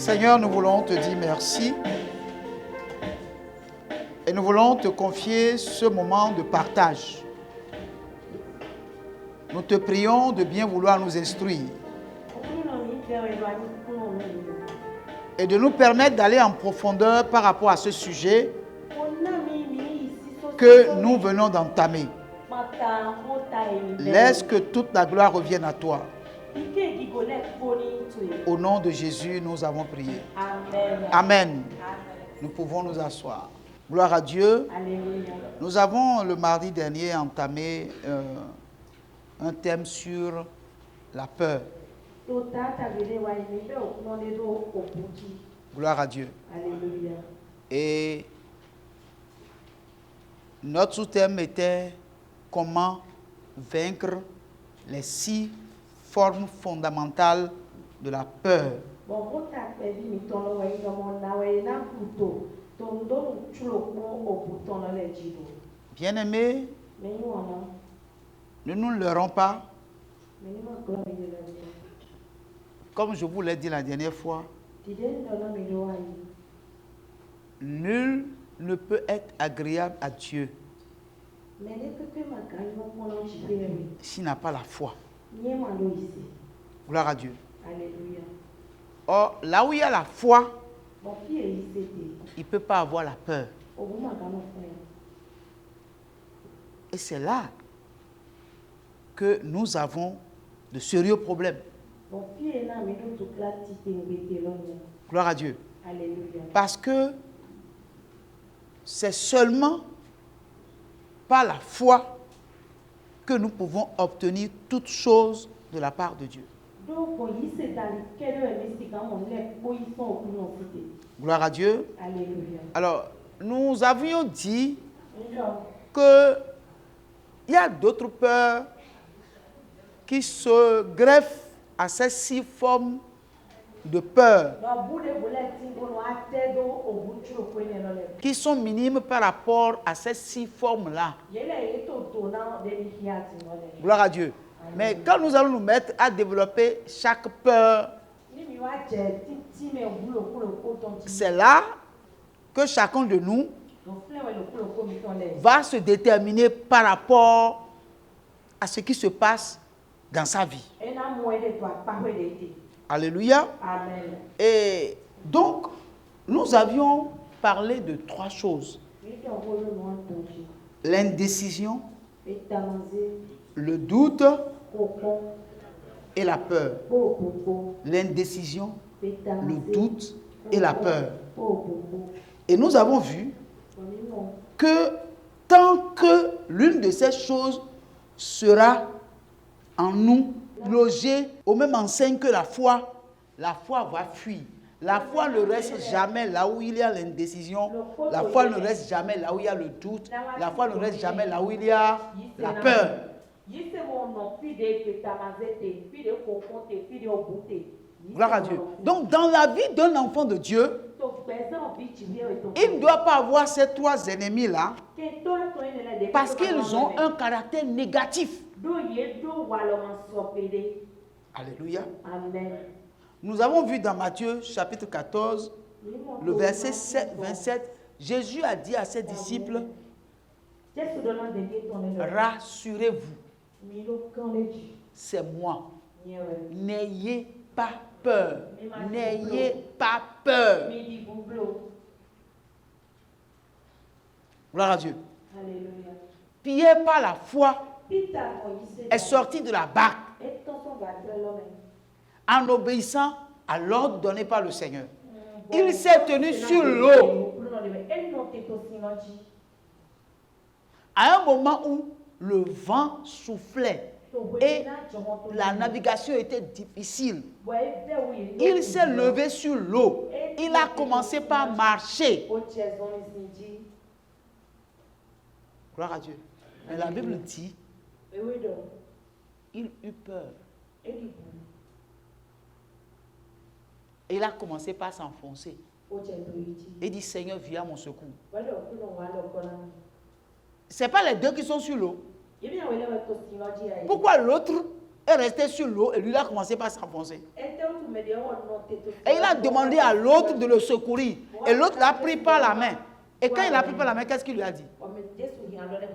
Seigneur, nous voulons te dire merci et nous voulons te confier ce moment de partage. Nous te prions de bien vouloir nous instruire et de nous permettre d'aller en profondeur par rapport à ce sujet que nous venons d'entamer. Laisse que toute la gloire revienne à toi. Au nom de Jésus, nous avons prié. Amen. Amen. Nous pouvons nous asseoir. Gloire à Dieu. Alléluia. Nous avons le mardi dernier entamé un thème sur la peur. Gloire à Dieu. Alléluia. Et notre sous-thème était comment vaincre les 6 formes fondamentales de la peur. Bien-aimés, ne nous leurrons pas. Comme je vous l'ai dit la dernière fois, nul ne peut être agréable à Dieu s'il n'a pas la foi. Gloire à Dieu. Alléluia. Or, là où il y a la foi, il ne peut pas avoir la peur. Et c'est là que nous avons de sérieux problèmes. Gloire à Dieu. Alléluia. Parce que c'est seulement par la foi que nous pouvons obtenir toutes choses de la part de Dieu. Gloire à Dieu. Alléluia. Alors, nous avions dit que il y a d'autres peurs qui se greffent à ces 6 formes de peur, qui sont minimes par rapport à ces 6 formes-là. Gloire à Dieu. Mais quand nous allons nous mettre à développer chaque peur, c'est là que chacun de nous va se déterminer par rapport à ce qui se passe dans sa vie. Alléluia. Amen. Et donc, nous avions parlé de 3 choses. L'indécision, le doute et la peur. L'indécision, le doute et la peur. Et nous avons vu que tant que l'une de ces choses sera en nous, logée au même enseigne que la foi va fuir. La foi ne reste jamais là où il y a l'indécision. La foi ne reste jamais là où il y a le doute. La foi ne reste jamais là où il y a la peur. Gloire à Dieu. Donc, dans la vie d'un enfant de Dieu, il ne doit pas avoir ces 3 ennemis-là parce qu'ils ont un caractère négatif. Alléluia. Amen. Nous avons vu dans Matthieu chapitre 14, le verset 27, Jésus a dit à ses disciples, rassurez-vous, c'est moi. N'ayez pas peur. N'ayez pas peur. Gloire à Dieu. Alléluia. Pierre, par la foi, est sorti de la barque en obéissant à l'ordre donné par le Seigneur. Il s'est tenu sur l'eau. À un moment où le vent soufflait et la navigation était difficile, il s'est levé sur l'eau. Il a commencé par marcher. Gloire à Dieu. Mais la Bible dit, il eut peur. Et il a commencé par s'enfoncer. Il dit, Seigneur, viens à mon secours. Ce n'est pas les 2 qui sont sur l'eau. Pourquoi l'autre est resté sur l'eau et lui a commencé par s'enfoncer. Et il a demandé à l'autre de le secourir. Et l'autre l'a pris par la main. Et quand il l'a pris par la main, qu'est-ce qu'il lui a dit?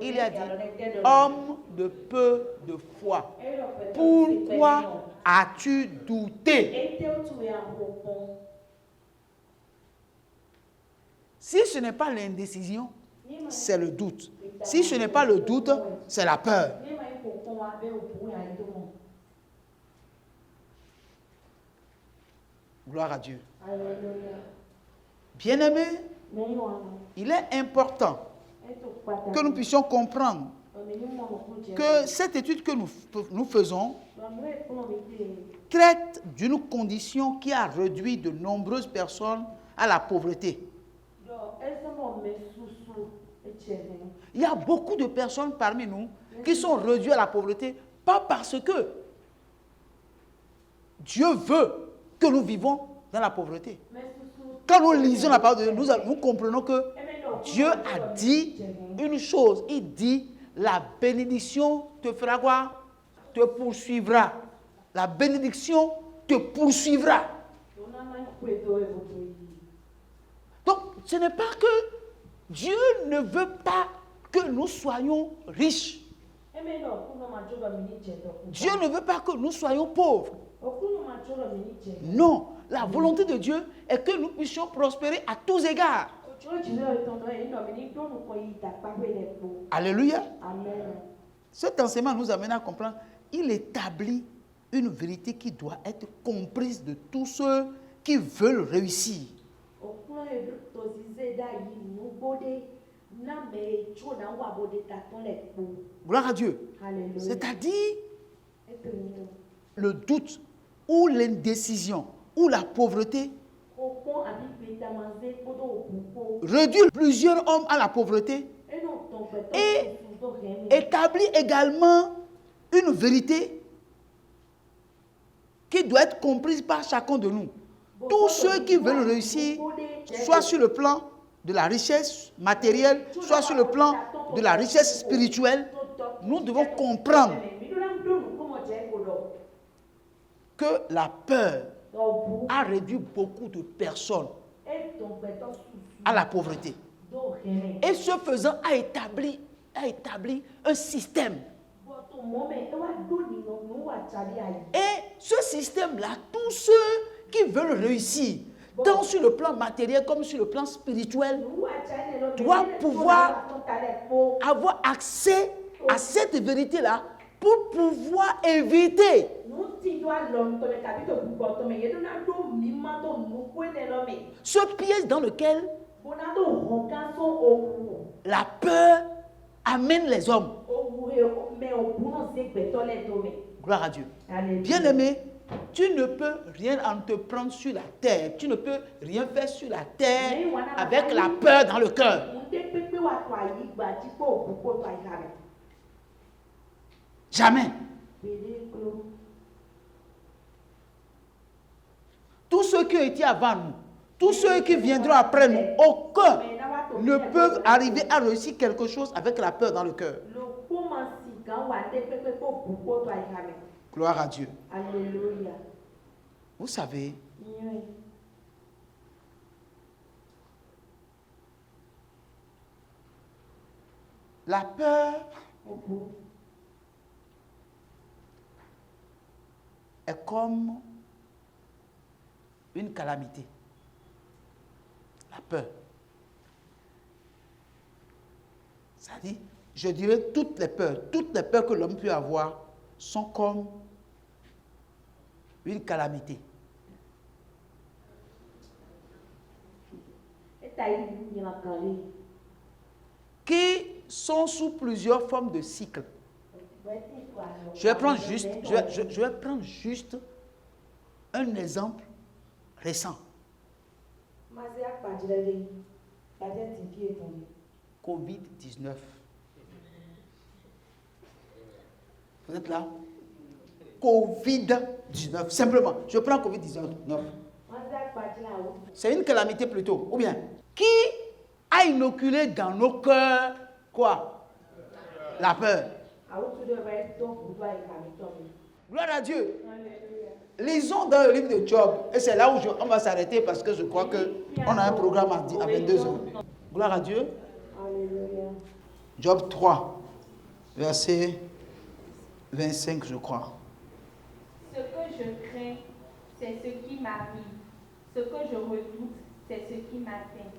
Il lui a dit, homme de peu de foi, pourquoi as-tu douté? Si ce n'est pas l'indécision, c'est le doute. Si ce n'est pas le doute, c'est la peur. Gloire à Dieu. Bien-aimé, il est important que nous puissions comprendre que cette étude que nous faisons traite d'une condition qui a réduit de nombreuses personnes à la pauvreté. Il y a beaucoup de personnes parmi nous qui sont réduites à la pauvreté, pas parce que Dieu veut que nous vivons dans la pauvreté. Quand nous lisons la parole de Dieu, nous comprenons que Dieu a dit une chose. Il dit, la bénédiction te fera quoi? Te poursuivra. La bénédiction te poursuivra. Donc, ce n'est pas que Dieu ne veut pas que nous soyons riches. Dieu ne veut pas que nous soyons pauvres. Non, la volonté de Dieu est que nous puissions prospérer à tous égards. Alléluia. Amen. Cet enseignement nous amène à comprendre, il établit une vérité qui doit être comprise de tous ceux qui veulent réussir. Gloire à Dieu. C'est-à-dire le doute ou l'indécision ou la pauvreté réduit plusieurs hommes à la pauvreté et établit également une vérité qui doit être comprise par chacun de nous. Tous ceux qui veulent réussir, soit sur le plan de la richesse matérielle, soit sur le plan de la richesse spirituelle, nous devons comprendre que la peur a réduit beaucoup de personnes à la pauvreté. Et ce faisant, a établi un système. Et ce système-là, tous ceux qui veulent réussir, tant sur le plan matériel comme sur le plan spirituel, doivent pouvoir avoir accès à cette vérité-là pour pouvoir éviter ce piège dans lequel la peur amène les hommes. Gloire à Dieu. Bien-aimé, tu ne peux rien entreprendre sur la terre. Tu ne peux rien faire sur la terre avec la peur dans le cœur. Jamais. Tous ceux qui ont été avant nous, tous ceux qui viendront après nous, aucun ne peuvent arriver à réussir quelque chose avec la peur dans le cœur. Gloire à Dieu. Alléluia. Vous savez, la peur est comme une calamité. La peur. C'est-à-dire, je dirais toutes les peurs que l'homme peut avoir sont comme une calamité. Qui sont sous plusieurs formes de cycles. Je vais prendre juste un exemple récent. Covid-19. Vous êtes là? Covid-19, simplement. Je prends Covid-19. C'est une calamité plutôt. Ou bien, qui a inoculé dans nos cœurs quoi? La peur. Gloire à Dieu. Lisons dans le livre de Job. Et c'est là où on va s'arrêter parce que je crois qu'on a un programme à 22h. Gloire à Dieu. Alléluia. Job 3, verset 25, je crois. Ce que je crains, c'est ce qui m'arrive. Ce que je redoute, c'est ce qui m'atteint.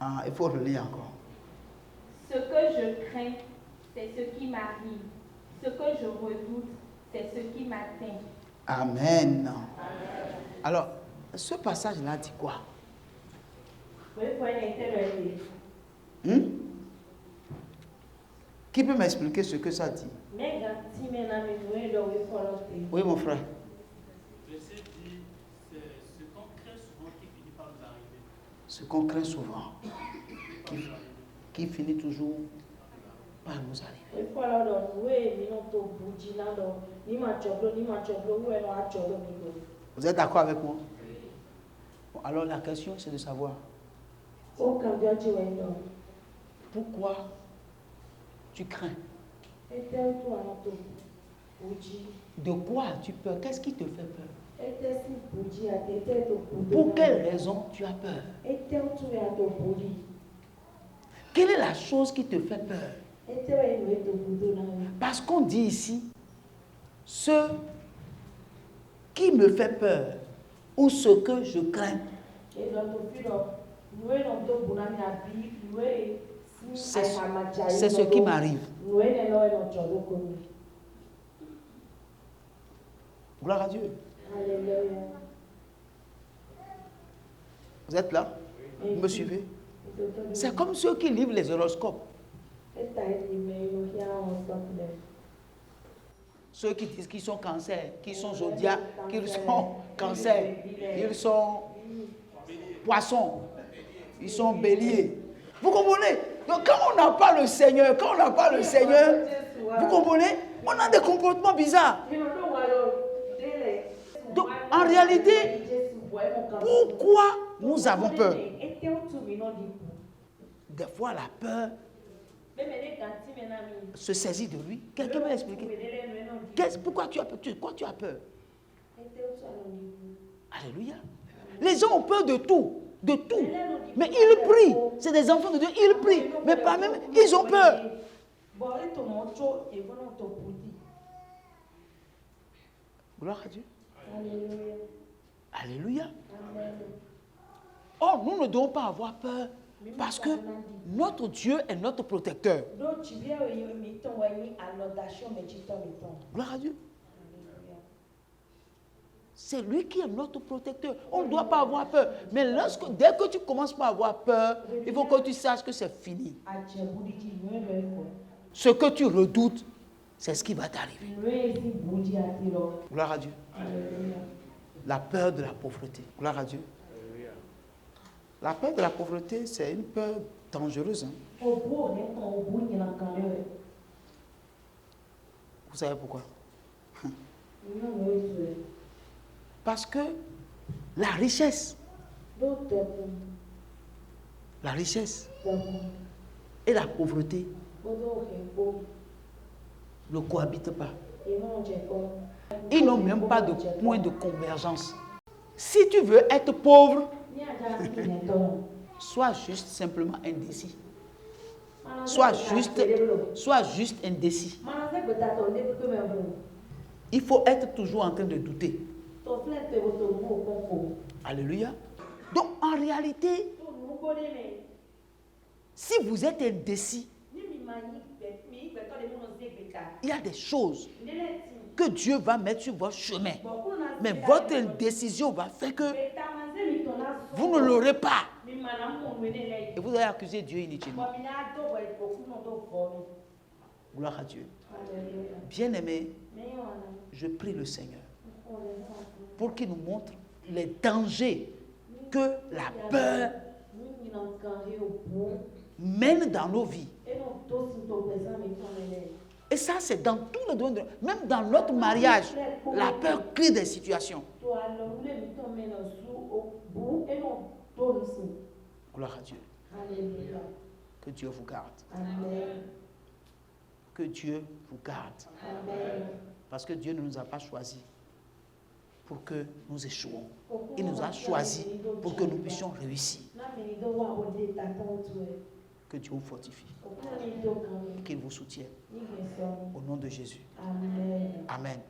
Ah, il faut relire encore. Ce que je crains, c'est ce qui m'arrive. Ce que je redoute, c'est ce qui m'atteint. Amen. Alors, ce passage-là dit quoi? Qui peut m'expliquer ce que ça dit? Oui, mon frère. Verset dit, c'est ce qu'on craint souvent qui finit par nous arriver. Ce qu'on craint souvent, qui finit toujours par nous arriver. Vous êtes d'accord avec moi? Bon, alors la question c'est de savoir pourquoi tu crains? De quoi tu peur? Qu'est-ce qui te fait peur? Pour quelle raison tu as peur? Quelle est la chose qui te fait peur? Parce qu'on dit ici, ce qui me fait peur ou ce que je crains, c'est ce qui m'arrive. Gloire à Dieu. Vous êtes là? Vous me suivez? C'est comme ceux qui livrent les horoscopes. Ceux qui disent qu'ils sont cancer, qu'ils sont zodiac, qu'ils sont cancer, ils sont poissons, ils sont béliers. Vous comprenez? Donc quand on n'a pas le Seigneur, vous comprenez? On a des comportements bizarres. Donc en réalité, pourquoi nous avons peur? Des fois la peur se saisit de lui. Quelqu'un peut expliquer? Pourquoi tu as peur? Pourquoi tu as peur? Alléluia. Les gens ont peur de tout. De tout. Mais ils prient. C'est des enfants de Dieu. Ils prient. Mais pas même, ils ont peur. Gloire à Dieu. Alléluia. Oh, nous ne devons pas avoir peur. Parce que notre Dieu est notre protecteur. Gloire à Dieu. C'est lui qui est notre protecteur. On ne doit pas avoir peur. Mais dès que tu commences par avoir peur, il faut que tu saches que c'est fini. Ce que tu redoutes, c'est ce qui va t'arriver. Gloire à Dieu. La peur de la pauvreté. Gloire à Dieu. La peur de la pauvreté, c'est une peur dangereuse. Hein? Vous savez pourquoi? Parce que la richesse et la pauvreté ne cohabitent pas. Ils n'ont même pas de point de convergence. Si tu veux être pauvre, sois juste simplement indécis. Sois juste indécis. Il faut être toujours en train de douter. Alléluia. Donc en réalité, si vous êtes indécis, il y a des choses que Dieu va mettre sur votre chemin. Mais votre indécision va faire que vous ne l'aurez pas. Et vous allez accuser Dieu inutilement. Gloire à Dieu. Bien-aimés, je prie le Seigneur pour qu'il nous montre les dangers que la peur mène dans nos vies. Et ça, c'est dans tout le domaine. Même dans notre mariage, la peur crée des situations. Gloire à Dieu. Que Dieu vous garde. Amen. Que Dieu vous garde. Amen. Parce que Dieu ne nous a pas choisis pour que nous échouons. Il nous a choisis pour que nous puissions réussir. Que Dieu vous fortifie. Qu'il vous soutienne. Au nom de Jésus. Amen.